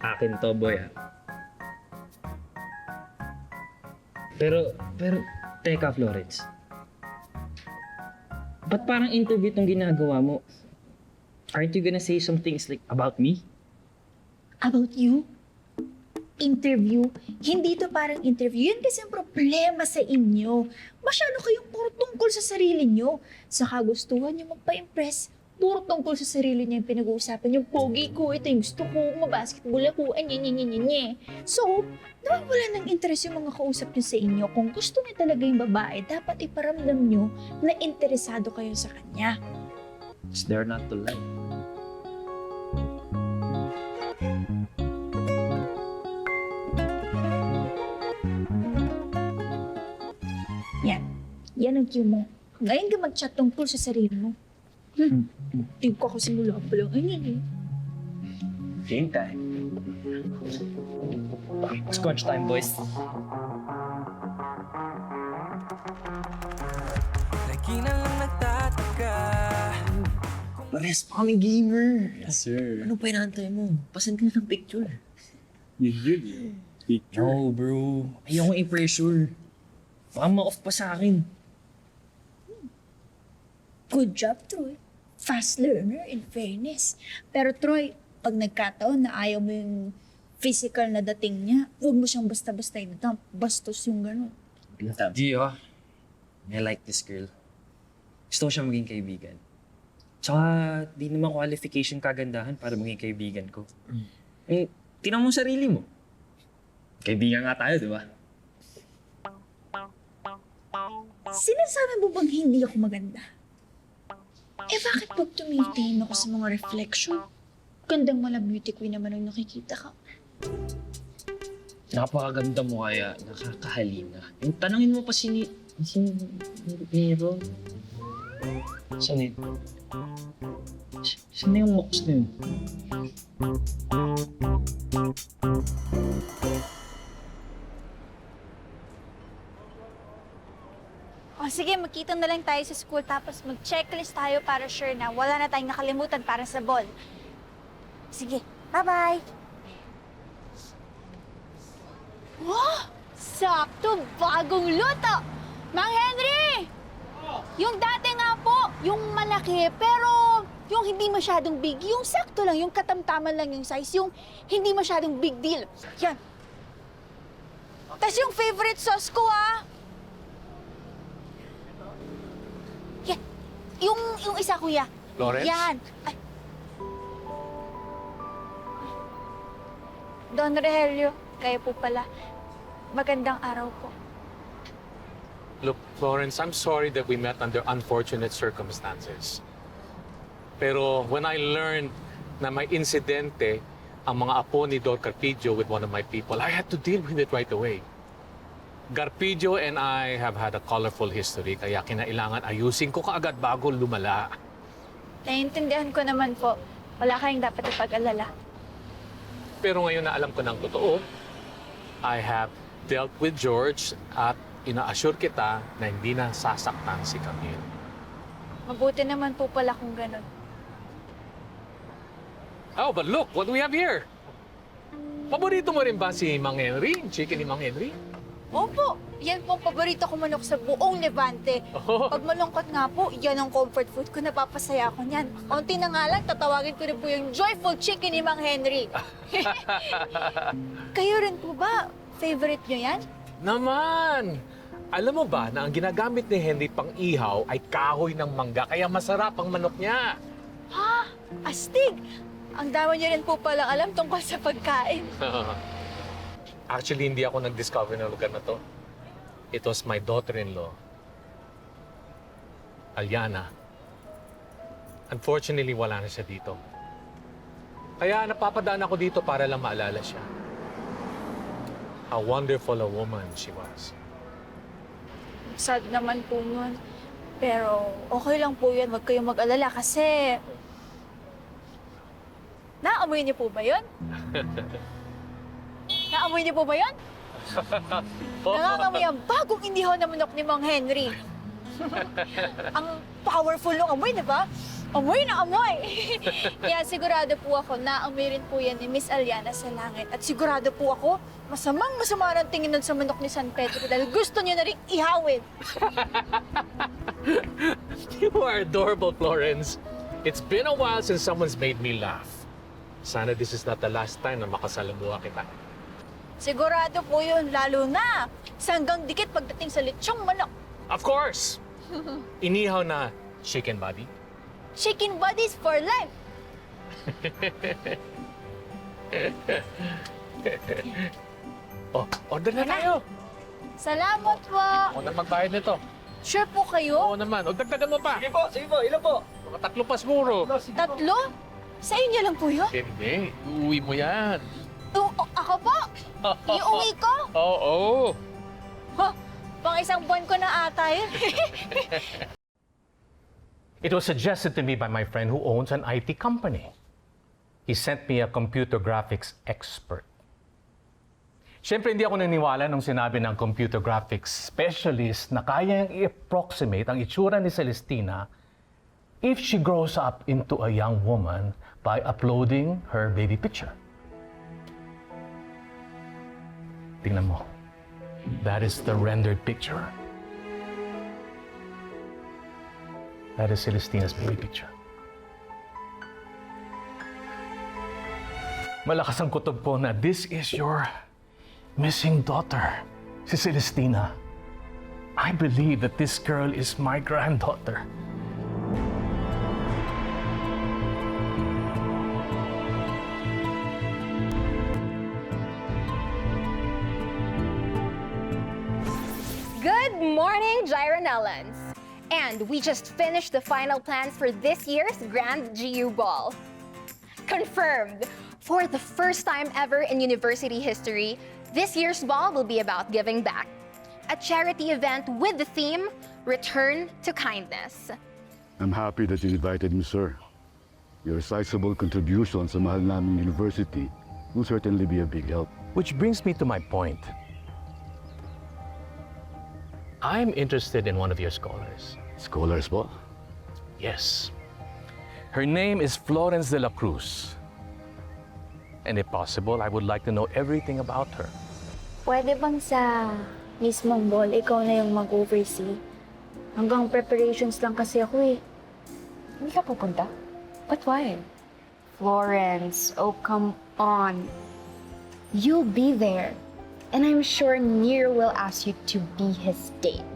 Akin to, boy, ah. Pero, teka, Florence. Ba't parang interview itong ginagawa mo? Aren't you gonna say some things like, about me? About you? Interview? Hindi to parang interview. Yan kasi ang problema sa inyo. Masyado kayong puro tungkol sa sarili nyo. Sa kagustuhan nyo magpa-impress, puro tungkol sa sarili niya yung pinag-uusapan. Yung pogi ko, ito yung gusto ko, mabasketball ako, anya. So, nawawala ng interest yung mga kausap nyo sa inyo. Kung gusto niya talaga yung babae, dapat iparamdam nyo na interesado kayo sa kanya. It's there not to like. Yan ang cue mo. Ngayon ka mag-chat tungkol sa sarili mo. Tingin ko ako simula pa lang. Game time. Scotch time, boys. Lagi na lang nagtataka. Pares pa kami gamer. Yes, sir. Ano pa inaantay mo? Pasan ka na ng picture. Yun. Picture. No, bro. Ayoko i-pressure. Baka ma-off pa sa akin. Good job, Troy. Fast learner, in fairness. Pero Troy, pag nagkataon na ayaw mo yung physical na dating niya, huwag mo siyang basta-basta inatang. Bastos yung gano'n. Gio, I like this girl. Gusto ko siya maging kaibigan. Tsaka, di naman qualification kagandahan para maging kaibigan ko. Eh, tinan mo sarili mo. Kaibigan nga tayo, di ba? Sinasabi mo bang hindi ako maganda? Eh bakit pag tumitingin ako sa mga reflection, gandang mala beauty queen naman ang nakikita ka? Napakaganda mo kaya, nakakahalina. Yung tanungin mo pa si Nero. Saan yun? Saan na yung mox na yun? O sige, magkita na lang tayo sa school tapos mag-checklist tayo para sure na wala na tayong nakalimutan para sa ball. Sige, bye-bye! Wow! Sakto! Bagong luto! Mang Henry! Yung dati nga po, yung malaki, pero yung hindi masyadong big, yung sakto lang, yung katamtaman lang yung size, yung hindi masyadong big deal. Yan. Tapos yung favorite sauce ko, Yung isa, kuya. Lawrence? Yan. Ay. Don Rogelio, kayo po pala. Magandang araw po. Look, Florence, I'm sorry that we met under unfortunate circumstances. Pero when I learned na may insidente ang mga apo ni Don Carpillo with one of my people, I had to deal with it right away. Garpillo and I have had a colorful history, kaya kinailangan ayusin ko kaagad bago lumala. Naiintindihan ko naman po. Wala kayong dapat ipag-alala. Pero ngayon na alam ko ng totoo, I have dealt with George at ina-assure kita na hindi na sasaktan si Camille. Mabuti naman po pala kung ganun. Oh, but look, what do we have here? Paborito mo rin ba si Mang Henry? Chicken ni Mang Henry? Opo, yan po ang paborito ko manok sa buong Levante. Oh. Pag malungkot nga po, yan ang comfort food ko, napapasaya ako niyan. Unti na nga lang, tatawagin ko rin po yung joyful chicken ni Mang Henry. Kayo rin po ba? Favorite nyo yan? Naman! Alam mo ba na ang ginagamit ni Henry pang ihaw ay kahoy ng mangga, kaya masarap ang manok niya. Ha? Astig! Ang dami nyo rin po palang alam tungkol sa pagkain. Actually, hindi ako nag-discover ng lugar na to. It was my daughter-in-law, Aliana. Unfortunately, wala na siya dito. Kaya napapadaan ako dito para lang maalala siya. How wonderful a woman she was. Sad naman po nun. Pero okay lang po yan, huwag kayong mag-alala kasi... Naamoy niyo po ba yun? Naamoy niyo po ba yun? Nangangamoy ang bagong inihaw na manok ni Mang Henry. Ang powerful ng amoy, di ba? Amoy na amoy! Kaya sigurado po ako na amoy rin po yan ni Miss Aliana sa langit. At sigurado po ako, masama ng tingin nun sa manok ni San Pedro dahil gusto niyo na rin ihawin. You are adorable, Florence. It's been a while since someone's made me laugh. Sana this is not the last time na makasalamuha kita. Sigurado po yun, lalo na sanggang dikit pagdating sa lechong manok. Of course! Inihaw na chicken body. Chicken bodies for life! Oh, order na tayo. Salamat po! Ako na magbayad nito. Sure po kayo? Oo naman. O dagdagan mo pa. Sige po, ilan po? Mga 3 pa siguro. Tatlo? Sa inyo lang po yun? Hindi. Uuwi mo yan. Ako po? Iuwi ko? Oo. Ha? Pang isang buwan ko na ata yun. It was suggested to me by my friend who owns an IT company. He sent me a computer graphics expert. Siyempre, hindi ako naniwala nung sinabi ng computer graphics specialist na kayang i-approximate ang itsura ni Celestina if she grows up into a young woman by uploading her baby picture. Tingnan mo. That is the rendered picture. That is Celestina's baby picture. Malakas ang kutob ko na this is your missing daughter, si Celestina. I believe that this girl is my granddaughter. Good morning, Gyronellans! And we just finished the final plans for this year's Grand GU Ball. Confirmed! For the first time ever in university history, this year's ball will be about giving back. A charity event with the theme, Return to Kindness. I'm happy that you invited me, sir. Your sizable contribution sa mahal naming university will certainly be a big help. Which brings me to my point. I'm interested in one of your scholars. Scholars po? Yes. Her name is Florence de la Cruz. And if possible, I would like to know everything about her. Pwede bang sa mismong ball, ikaw na yung mag-oversee? Hanggang preparations lang kasi ako eh. Hindi ka pupunta? But why? Florence, oh come on. You'll be there. And I'm sure Nir will ask you to be his date.